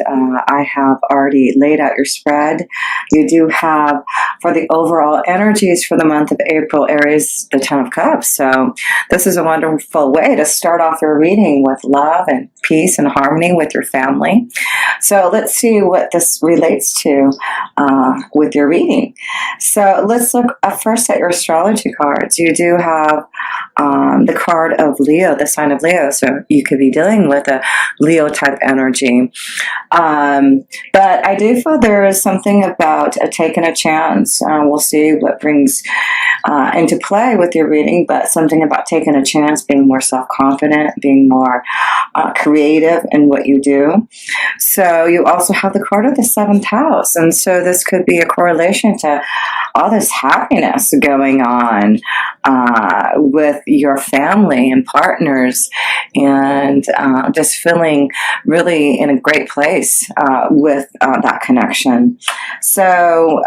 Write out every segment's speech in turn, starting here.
I have already laid out your spread. You do have, for the overall energies for the month of April, Aries, the Ten of Cups. So this is a wonderful way to start off your reading with love and peace and harmony with your family. So let's see what this relates to with your reading. So let's look first at your astrology cards. You do have the card of Leo, the sign of Leo. So you could be dealing with a Leo type energy. But I do feel there is something about taking a chance. We'll see what brings into play with your reading, but something about taking a chance, being more self-confident, being more creative in what you do. So you also have the card of the seventh house. And so this could be a correlation to all this happiness going on with your family and partners, and just feeling really in a great place with that connection. So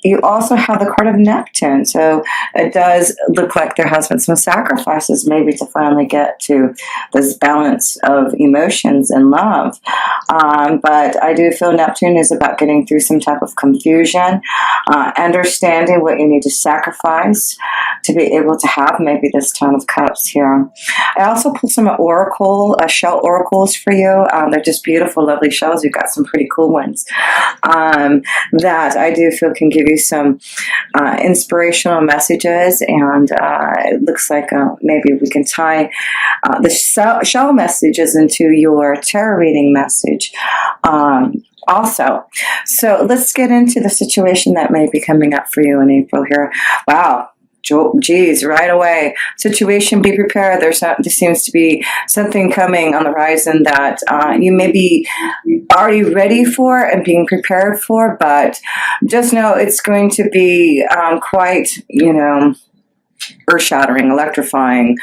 you also have the card of Neptune. So it does look like there has been some sacrifices maybe to finally get to this balance of emotions and love. But I do feel Neptune is about getting through some type of confusion, understanding what you need to sacrifice to be able to have maybe this Ten of Cups here. I also pulled some shell oracles for you. They're just beautiful, lovely shells. You've got some pretty cool ones that I do feel can give you some inspirational messages, and it looks like maybe we can tie the shell messages into your tarot reading message also. So let's get into the situation that may be coming up for you in April here. Wow. Geez, right away. Situation, be prepared. There seems to be something coming on the horizon that you may be already ready for and being prepared for, but just know it's going to be quite, earth-shattering, electrifying.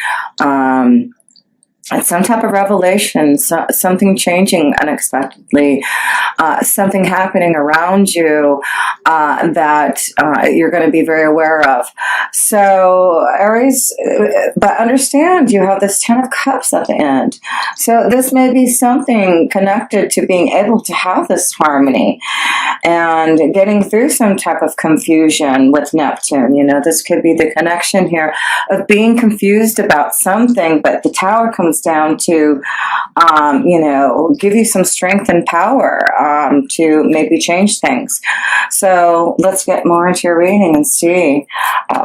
Some type of revelation, something changing unexpectedly, something happening around you that you're going to be very aware of. So Aries, but understand you have this Ten of Cups at the end. So this may be something connected to being able to have this harmony and getting through some type of confusion with Neptune. This could be the connection here of being confused about something, but the Tower comes down to, give you some strength and power to maybe change things. So let's get more into your reading and see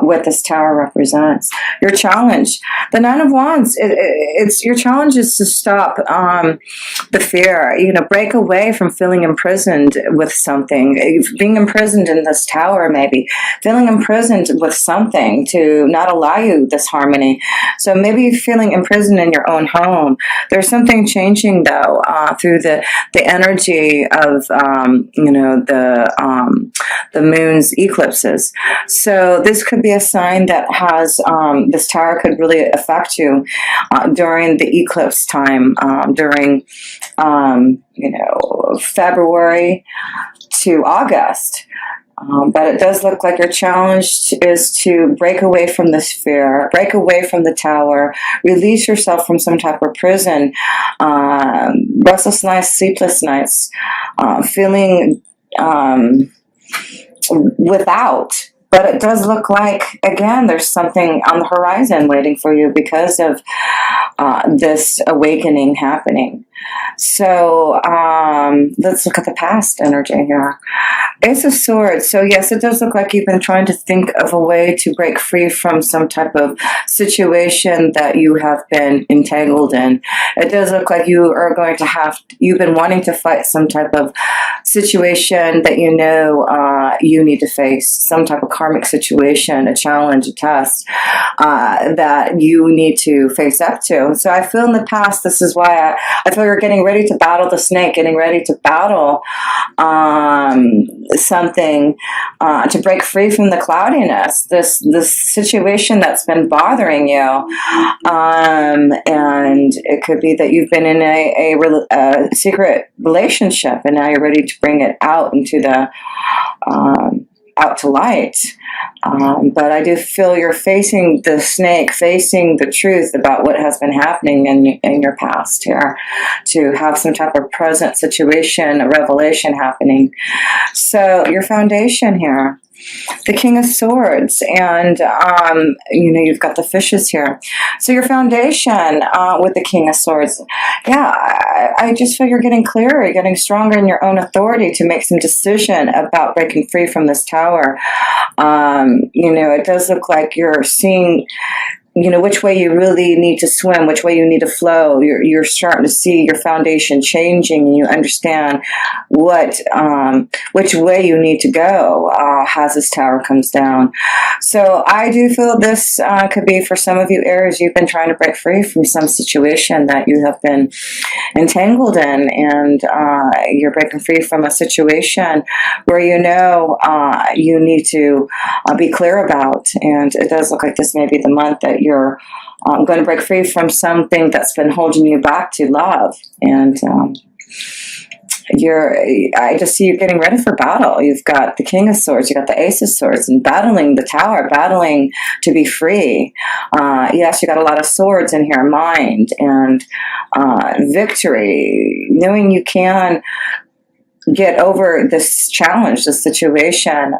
what this Tower represents. Your challenge, the Nine of Wands. It's your challenge is to stop the fear. Break away from feeling imprisoned with something. Being imprisoned in this Tower, maybe feeling imprisoned with something to not allow you this harmony. So maybe feeling imprisoned in your own home. There's something changing though through the energy of the moon's eclipses. So this could be a sign that has this Tower could really affect you during the eclipse time, during February to August. But it does look like your challenge is to break away from this fear, break away from the Tower, release yourself from some type of prison, restless nights, sleepless nights, feeling without. But it does look like, again, there's something on the horizon waiting for you because of this awakening happening. So let's look at the past energy here. Ace of Swords. So yes, it does look like you've been trying to think of a way to break free from some type of situation that you have been entangled in. It does look like you are going to you've been wanting to fight some type of situation that you need to face, some type of karmic situation, a challenge, a test that you need to face up to. So I feel in the past, this is why I feel you're getting ready to battle the snake, getting ready to battle something to break free from the cloudiness, this situation that's been bothering you. And it could be that you've been in a secret relationship and now you're ready to bring it out into the out to light. But I do feel you're facing the snake, facing the truth about what has been happening in your past here, to have some type of present situation, a revelation happening. So your foundation here, the King of Swords, and you've got the fishes here. So your foundation with the King of Swords, yeah, I just feel you're getting clearer, you're getting stronger in your own authority to make some decision about breaking free from this tower. It does look like you're seeing which way you really need to swim, which way you need to flow. You're starting to see your foundation changing, and you understand which way you need to go as this tower comes down. So I do feel this could be for some of you Aries. You've been trying to break free from some situation that you have been entangled in, and you're breaking free from a situation where you need to be clear about. And it does look like this may be the month that you're going to break free from something that's been holding you back to love. And I just see you getting ready for battle. You've got the King of Swords, you got the Ace of Swords, and battling the tower, battling to be free. Yes, you got a lot of swords in here, mind and victory, knowing you can get over this challenge, this situation.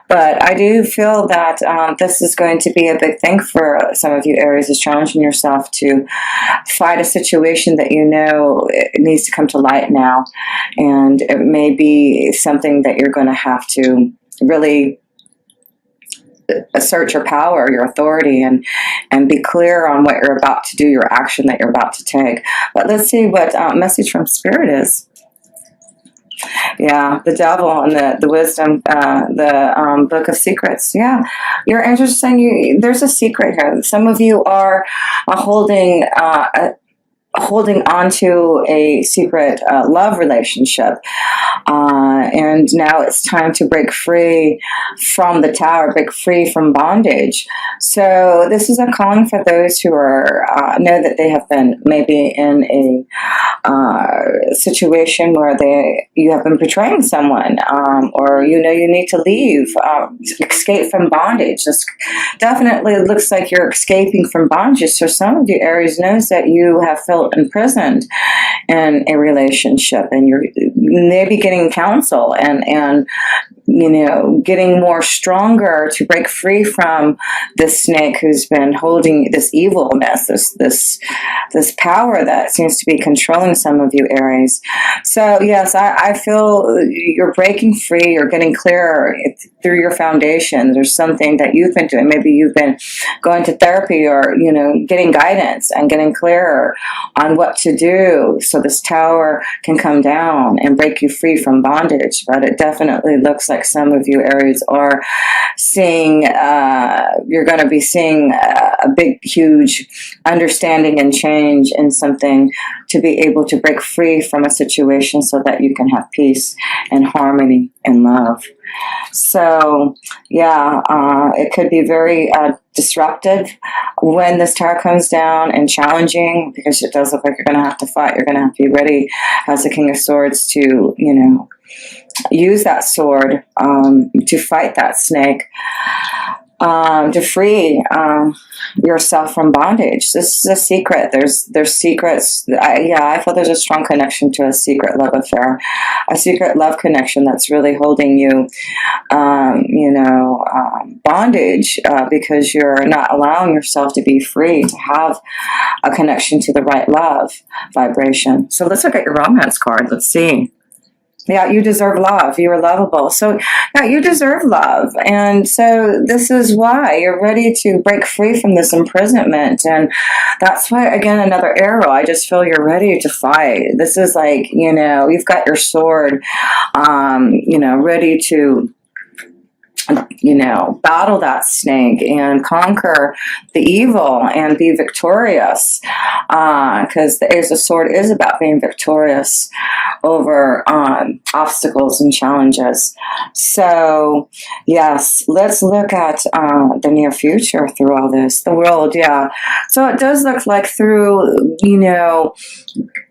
But I do feel that this is going to be a big thing for some of you Aries, is challenging yourself to fight a situation that it needs to come to light now. And it may be something that you're going to have to really assert your power, your authority, and be clear on what you're about to do, your action that you're about to take. But let's see what message from Spirit is. Yeah, the devil and the wisdom, the book of secrets. Yeah, you're interesting. There's a secret here. Some of you are holding on to a secret love relationship. And now it's time to break free from the tower, break free from bondage. So this is a calling for those who know that they have been maybe in a situation where you have been betraying someone, or you need to leave, escape from bondage. This definitely looks like you're escaping from bondage. So some of you Aries knows that you have felt imprisoned in a relationship, and you're maybe getting counsel and getting more stronger to break free from this snake who's been holding this evilness, this power that seems to be controlling some of you Aries. So yes, I feel you're breaking free, you're getting clearer through your foundation. There's something that you've been doing. Maybe you've been going to therapy, or getting guidance and getting clearer on what to do so this tower can come down and break you free from bondage. But it definitely looks like some of you Aries are seeing, you're going to be seeing a big, huge understanding and change in something to be able to break free from a situation so that you can have peace and harmony and love. So yeah, it could be very disruptive when this tower comes down, and challenging, because it does look like you're going to have to fight. You're going to have to be ready as the King of Swords to, use that sword to fight that snake, to free yourself from bondage. This is a secret. There's secrets. I feel there's a strong connection to a secret love affair, a secret love connection that's really holding you, bondage, because you're not allowing yourself to be free, to have a connection to the right love vibration. So let's look at your romance card. Let's see. Yeah, you deserve love. You are lovable. So, yeah, you deserve love. And so this is why you're ready to break free from this imprisonment. And that's why, again, another arrow. I just feel you're ready to fight. This is like, you've got your sword, ready to battle that snake and conquer the evil and be victorious, because the Ace of Swords is about being victorious over obstacles and challenges. So yes, let's look at the near future through all this. The world, yeah. So it does look like through,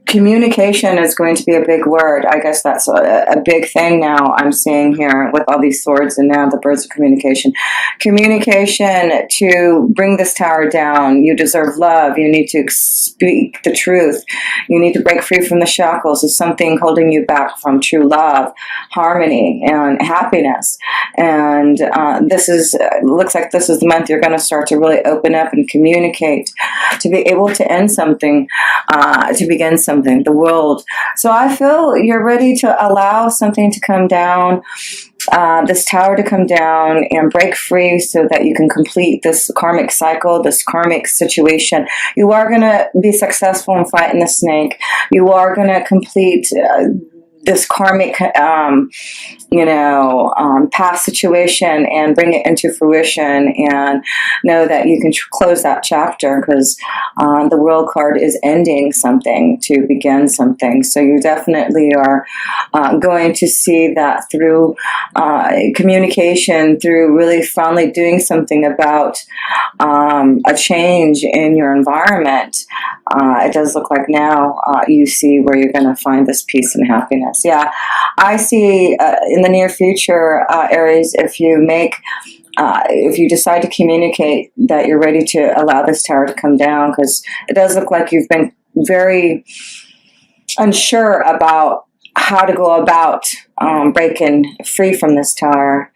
communication is going to be a big word. I guess that's a big thing now I'm seeing here with all these swords and now the birds of communication. Communication to bring this tower down. You deserve love. You need to speak the truth. You need to break free from the shackles of something holding you back from true love, harmony, and happiness. And looks like this is the month you're going to start to really open up and communicate, to be able to end something, to begin something, the world. So I feel you're ready to allow something to come down, this tower to come down and break free so that you can complete this karmic cycle, this karmic situation. You are going to be successful in fighting the snake. You are going to complete this karmic, past situation and bring it into fruition, and know that you can close that chapter, because the world card is ending something to begin something. So you definitely are going to see that through communication, through really finally doing something about a change in your environment. It does look like now you see where you're going to find this peace and happiness. Yeah, I see in the near future, Aries, if you decide to communicate that you're ready to allow this tower to come down, because it does look like you've been very unsure about how to go about breaking free from this tower.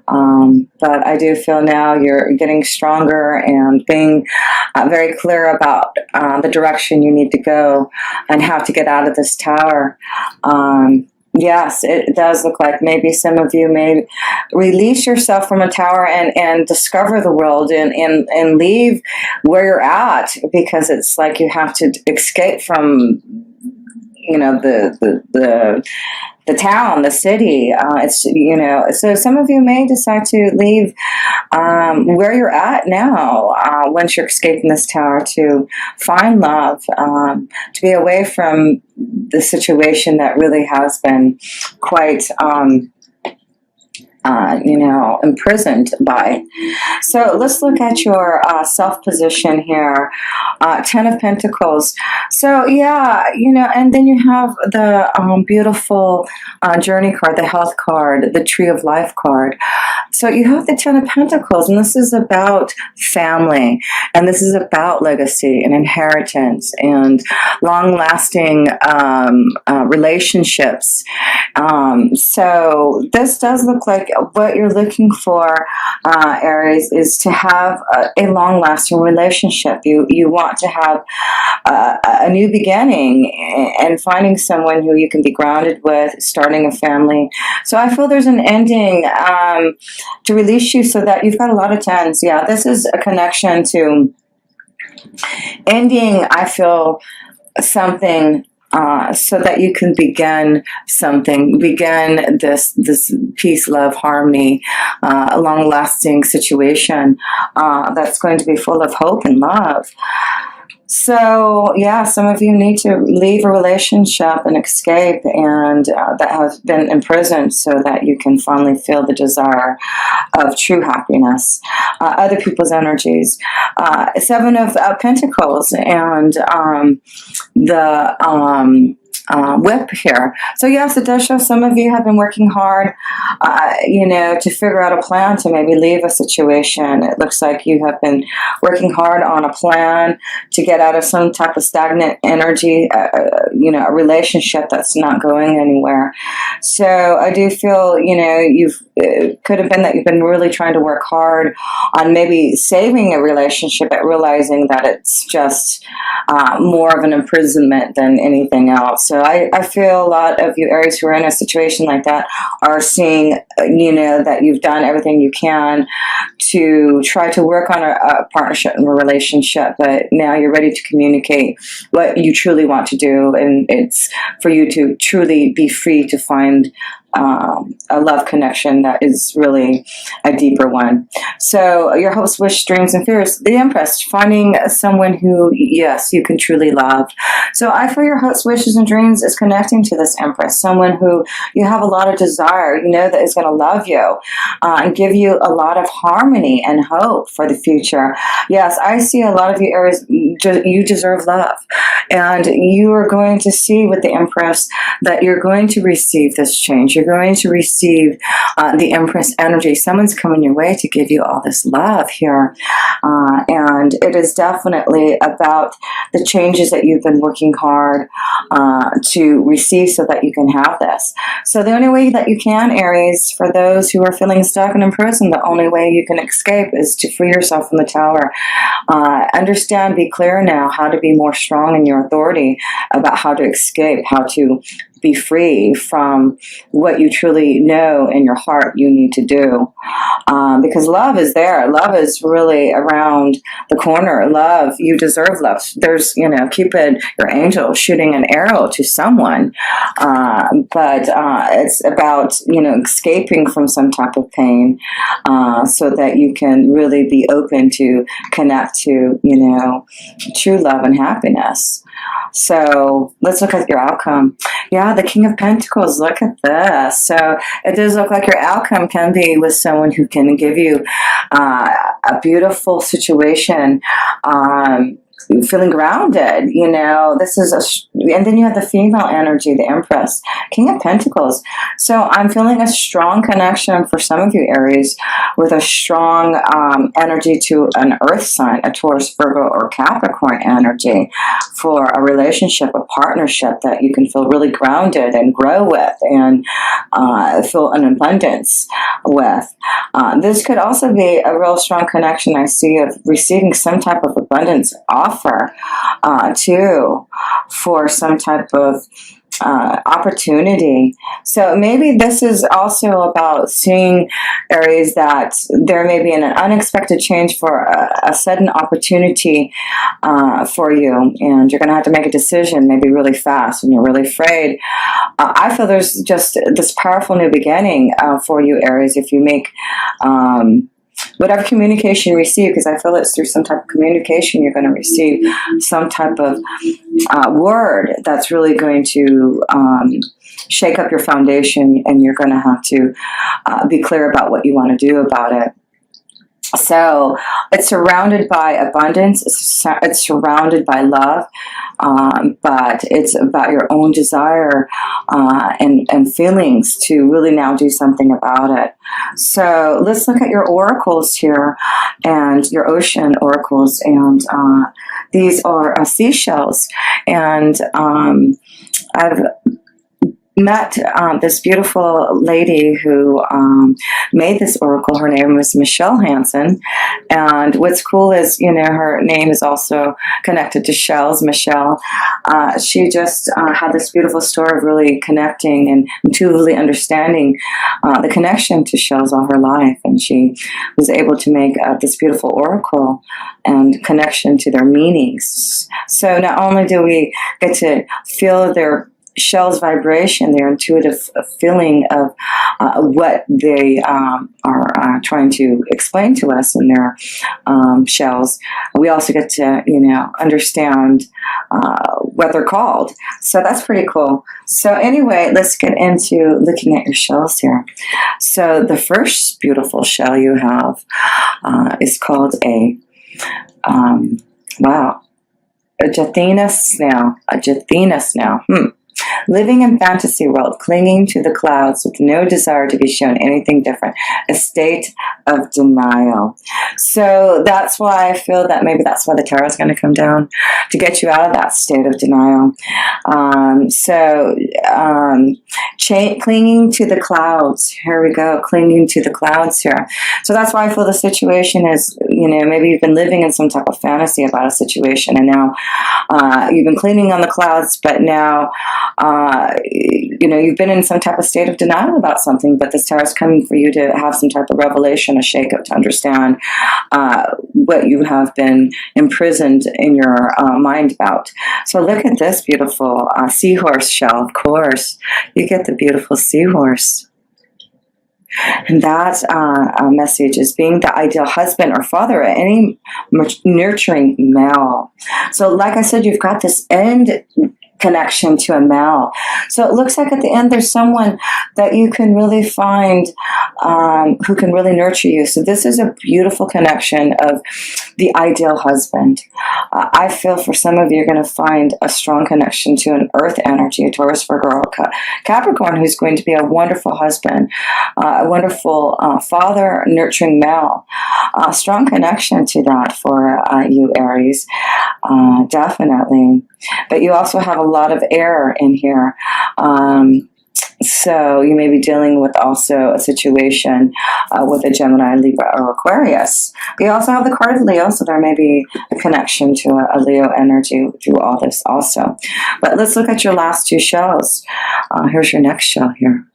But I do feel now you're getting stronger and being very clear about the direction you need to go and how to get out of this tower. Yes, it does look like maybe some of you may release yourself from a tower and discover the world and leave where you're at, because it's like you have to escape from the town, the city. So some of you may decide to leave where you're at now, once you're escaping this tower, to find love, to be away from the situation that really has been quite imprisoned by. So let's look at your self position here. 10 of Pentacles. So yeah, and then you have the beautiful journey card, the health card, the tree of life card. So you have the 10 of Pentacles, and this is about family, and this is about legacy and inheritance and long-lasting relationships. So this does look like what you're looking for, Aries, is to have a long-lasting relationship. You want to have a new beginning and finding someone who you can be grounded with, starting a family. So I feel there's an ending to release you, so that you've got a lot of 10s. Yeah, this is a connection to ending, I feel, something so that you can begin something, begin this peace, love, harmony, a long-lasting situation that's going to be full of hope and love. So yeah, some of you need to leave a relationship and escape, and that has been imprisoned, so that you can finally feel the desire of true happiness. Other people's energies. 7 of Pentacles and the whip here. So yes, it does show some of you have been working hard, to figure out a plan to maybe leave a situation. It looks like you have been working hard on a plan to get out of some type of stagnant energy, a relationship that's not going anywhere. So I do feel, it could have been that you've been really trying to work hard on maybe saving a relationship, but realizing that it's just more of an imprisonment than anything else. So I feel a lot of you Aries who are in a situation like that are seeing, that you've done everything you can to try to work on a partnership and a relationship, but now you're ready to communicate what you truly want to do, and it's for you to truly be free to find a love connection that is really a deeper one. So your hopes, wish, dreams, and fears. The Empress, finding someone who, yes, you can truly love. So I feel your hopes, wishes, and dreams is connecting to this Empress, someone who you have a lot of desire, you know, that is going to love you and give you a lot of harmony and hope for the future. Yes, I see a lot of you Aries, you deserve love. And you are going to see with the Empress that you're going to receive this change. You're going to receive the Empress energy. Someone's coming your way to give you all this love here. And it is definitely about the changes that you've been working hard to receive so that you can have this. So the only way that you can, Aries, for those who are feeling stuck and imprisoned, the only way you can escape is to free yourself from the tower. Understand, be clear now how to be more strong in your authority about how to escape, how to be free from what you truly know in your heart you need to do. Because love is there. Love is really around the corner. Love, you deserve love. There's, you know, Cupid, your angel, shooting an arrow to someone. But it's about, you know, escaping from some type of pain so that you can really be open to connect to, you know, true love and happiness. So let's look at your outcome. Yeah, the King of Pentacles, look at this. So it does look like your outcome can be with someone who can give you a beautiful situation, feeling grounded, you know. This is and then you have the female energy, the Empress, King of Pentacles. So I'm feeling a strong connection for some of you Aries with a strong energy to an earth sign, a Taurus, Virgo, or Capricorn energy for a relationship, a partnership that you can feel really grounded and grow with and feel an abundance with. This could also be a real strong connection I see of receiving some type of abundance offer too, for some type of opportunity. So maybe this is also about seeing, Aries, that there may be an unexpected change for a sudden opportunity for you, and you're going to have to make a decision maybe really fast and you're really afraid. I feel there's just this powerful new beginning for you, Aries, if you make whatever communication you receive, because I feel it's through some type of communication you're going to receive some type of word that's really going to shake up your foundation, and you're going to have to be clear about what you want to do about it. So it's surrounded by abundance, it's surrounded by love, but it's about your own desire and feelings to really now do something about it. So let's look at your oracles here, and your ocean oracles, and these are seashells, and I've met this beautiful lady who made this oracle. Her name was Michelle Hansen, and what's cool is, you know, her name is also connected to shells, Michelle. She just had this beautiful story of really connecting and intuitively understanding the connection to shells all her life, and she was able to make this beautiful oracle and connection to their meanings. So not only do we get to feel their shell's vibration, their intuitive feeling of what they are trying to explain to us in their shells, we also get to, you know, understand what they're called. So that's pretty cool. So anyway, let's get into looking at your shells here. So the first beautiful shell you have is called a Jathina snail. A Jathina snail. Living in fantasy world, clinging to the clouds with no desire to be shown anything different. A state of denial. So that's why I feel that maybe that's why the tarot is going to come down, to get you out of that state of denial. Clinging to the clouds. Here we go. Clinging to the clouds here. So that's why I feel the situation is, you know, maybe you've been living in some type of fantasy about a situation, and now you've been clinging on the clouds, but now you know, you've been in some type of state of denial about something, but this tarot is coming for you to have some type of revelation, a shakeup, to understand what you have been imprisoned in your mind about. So look at this beautiful seahorse shell. Of course, you get the beautiful seahorse. And that message is being the ideal husband or father, any nurturing male. So like I said, you've got this end connection to a male. So it looks like at the end there's someone that you can really find who can really nurture you. So this is a beautiful connection of the ideal husband. I feel for some of you, you're going to find a strong connection to an earth energy, a Taurus, Virgo, or Capricorn, who's going to be a wonderful husband, a wonderful father, nurturing male. A strong connection to that for you, Aries, definitely. But you also have a lot of air in here. So you may be dealing with also a situation with a Gemini, Libra, or Aquarius. You also have the card of Leo, so there may be a connection to a Leo energy through all this also. But let's look at your last two shows. Here's your next show here.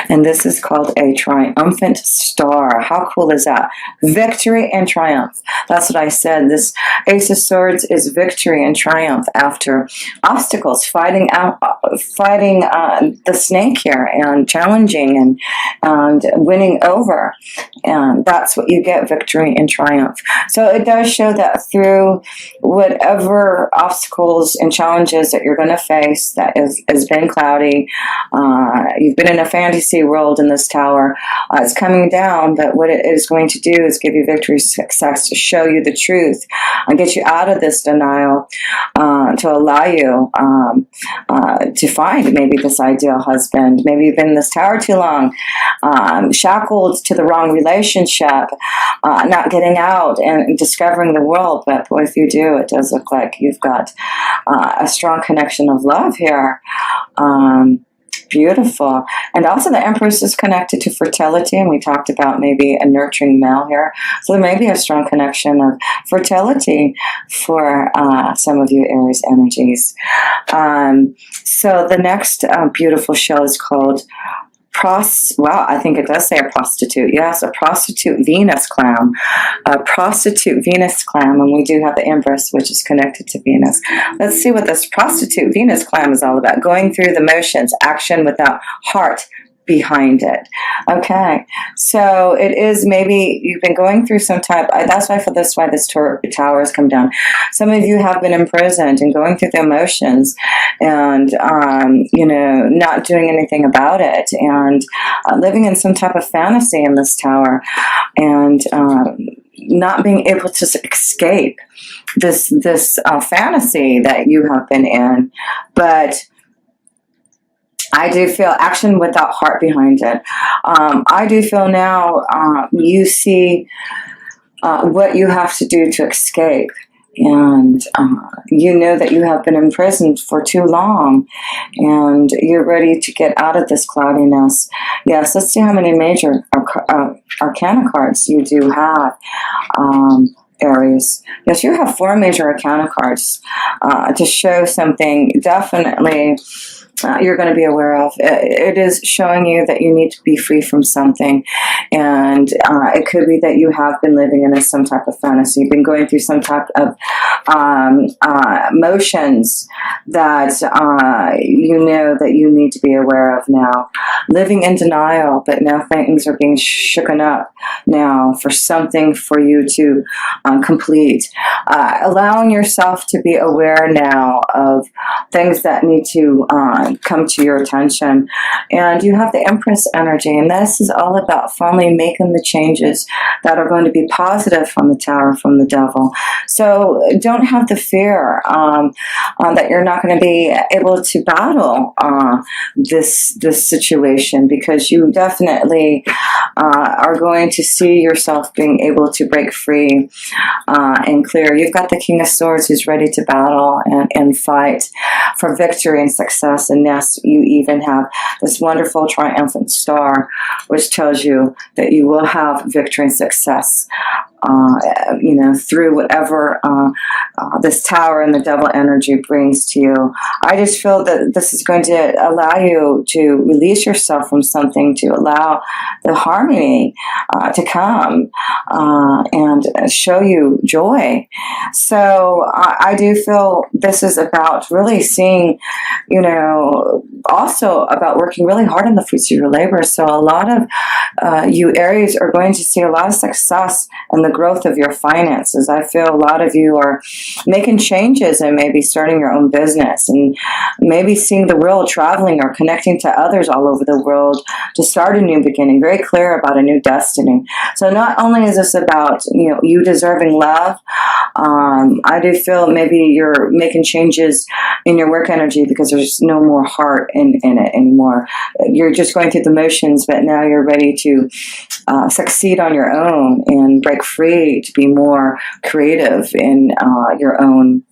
And this is called a triumphant star. How cool is that? Victory and triumph. That's what I said. This Ace of Swords is victory and triumph after obstacles, fighting the snake here and challenging and winning over. And that's what you get, victory and triumph. So it does show that through whatever obstacles and challenges that you're going to face that has been cloudy, you've been in a fantasy world in this tower. It's coming down, but what it is going to do is give you victory, success, to show you the truth and get you out of this denial, to allow you to find maybe this ideal husband. Maybe you've been in this tower too long, shackled to the wrong relationship, not getting out and discovering the world. But boy, if you do, it does look like you've got a strong connection of love here. Beautiful. And also the Empress is connected to fertility, and we talked about maybe a nurturing male here. So there may be a strong connection of fertility for some of you Aries energies. So the next beautiful show is called wow, I think it does say a prostitute. Yes, a prostitute Venus clam. A prostitute Venus clam, and we do have the Empress, which is connected to Venus. Let's see what this prostitute Venus clam is all about. Going through the motions, action without heart behind it. Okay, so it is maybe you've been going through some type, that's why for this, why this tower has come down. Some of you have been imprisoned and going through the emotions and, you know, not doing anything about it and living in some type of fantasy in this tower and not being able to escape this fantasy that you have been in. But I do feel action without heart behind it. I do feel now you see what you have to do to escape. And you know that you have been imprisoned for too long. And you're ready to get out of this cloudiness. Yes, let's see how many major arcana cards you do have. Aries. Yes, you have 4 major arcana cards to show something definitely you're going to be aware of. It is showing you that you need to be free from something. And it could be that you have been living in some type of fantasy. You've been going through some type of motions that you know that you need to be aware of now. Living in denial, but now things are being shooken up now for something for you to complete. Allowing yourself to be aware now of things that need to come to your attention. And you have the Empress energy, and this is all about finally making the changes that are going to be positive from the tower, from the devil. So don't have the fear that you're not going to be able to battle this situation, because you definitely are going to see yourself being able to break free and clear. You've got the King of Swords who's ready to battle and fight for victory and success. And yes, you even have this wonderful triumphant star, which tells you that you will have victory and success, you know, through whatever this tower and the devil energy brings to you. I just feel that this is going to allow you to release yourself from something, to allow the harmony to come and show you joy. So I do feel this is about really seeing, you know, also about working really hard on the fruits of your labor. So a lot of you Aries are going to see a lot of success in the growth of your finances. I feel a lot of you are making changes and maybe starting your own business, and maybe seeing the world, traveling or connecting to others all over the world to start a new beginning, very clear about a new destiny. So not only is this about, you deserving love, I do feel maybe you're making changes in your work energy because there's no more heart in it anymore. You're just going through the motions, but now you're ready to succeed on your own and break free to be more creative in your own